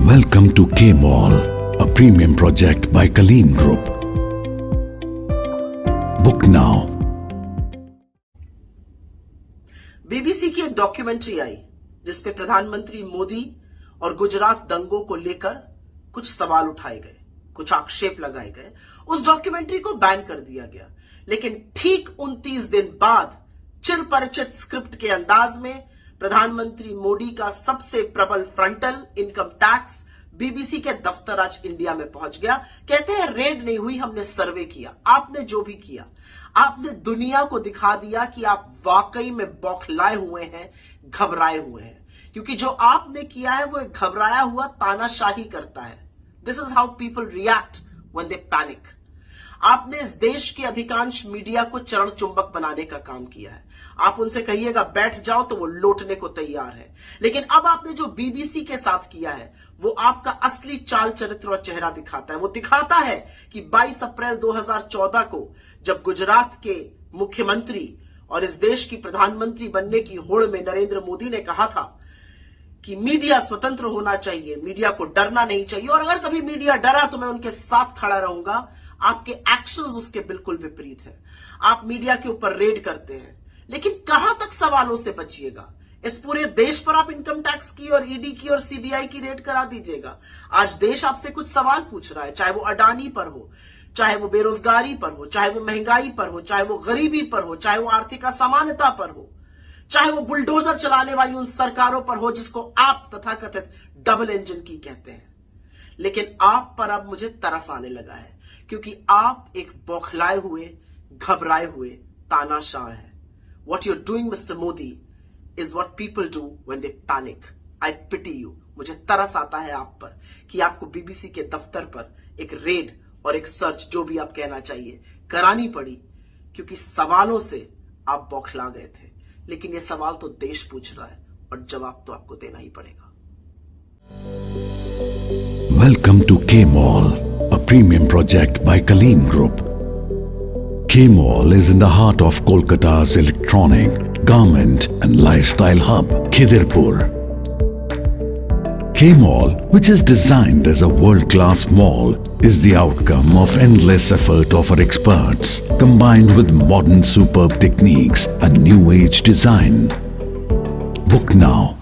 Welcome to K Mall, a premium project by Kaleem Group. Book now. BBC की एक documentary आई जिसपे प्रधानमंत्री मोदी और गुजरात दंगों को लेकर कुछ सवाल उठाए गए, कुछ आक्षेप लगाए गए। उस डॉक्यूमेंट्री को बैन कर दिया गया, लेकिन ठीक 29 दिन बाद चिरपरिचित स्क्रिप्ट के अंदाज में प्रधानमंत्री मोदी का सबसे प्रबल फ्रंटल इनकम टैक्स बीबीसी के दफ्तर आज इंडिया में पहुंच गया। कहते हैं रेड नहीं हुई, हमने सर्वे किया। आपने जो भी किया, आपने दुनिया को दिखा दिया कि आप वाकई में बौखलाए हुए हैं, घबराए हुए हैं, क्योंकि जो आपने किया है वो एक घबराया हुआ तानाशाही करता है। This is how people react when they panic. आपने इस देश के अधिकांश मीडिया को चरण चुंबक बनाने का काम किया है। आप उनसे कहिएगा बैठ जाओ तो वो लौटने को तैयार है। लेकिन अब आपने जो बीबीसी के साथ किया है वो आपका असली चाल चरित्र और चेहरा दिखाता है। वो दिखाता है कि 22 अप्रैल 2014 को जब गुजरात के मुख्यमंत्री और इस देश की प्रधानमंत्री बनने की होड़ में नरेंद्र मोदी ने कहा था कि मीडिया स्वतंत्र होना चाहिए, मीडिया को डरना नहीं चाहिए, और अगर कभी मीडिया डरा तो मैं उनके साथ खड़ा रहूंगा। आपके एक्शंस उसके बिल्कुल विपरीत हैं। आप मीडिया के ऊपर रेड करते हैं, लेकिन कहां तक सवालों से बचिएगा? इस पूरे देश पर आप इनकम टैक्स की और ईडी की और सीबीआई की रेड करा दीजिएगा। आज देश आपसे कुछ सवाल पूछ रहा है, चाहे वो अडानी पर हो, चाहे वो बेरोजगारी पर हो, चाहे वो महंगाई पर हो, चाहे वो गरीबी पर हो, चाहे वो आर्थिक असमानता पर हो, चाहे वो बुलडोजर चलाने वाली उन सरकारों पर हो जिसको आप तथाकथित डबल इंजन की कहते हैं। लेकिन आप पर अब मुझे तरस आने लगा है, क्योंकि आप एक बौखलाए हुए, घबराए हुए तानाशाह हैं। What you're doing, Mr. Modi, is what people do when they panic. I pity you. मुझे तरस आता है आप पर कि आपको बीबीसी के दफ्तर पर एक रेड और एक सर्च, जो भी आप कहना चाहिए, करानी पड़ी, क्योंकि सवालों से आप बौखला गए थे। लेकिन ये सवाल तो देश पूछ रहा है और जवाब तो आपको देना ही पड़ेगा। Welcome to K Mall, a premium project by Kaleem Group. K Mall is in the heart of Kolkata's electronic, garment and lifestyle hub, Khidirpur. K Mall, which is designed as a world-class mall, is the outcome of endless effort of our experts, combined with modern superb techniques and new age design. Book now.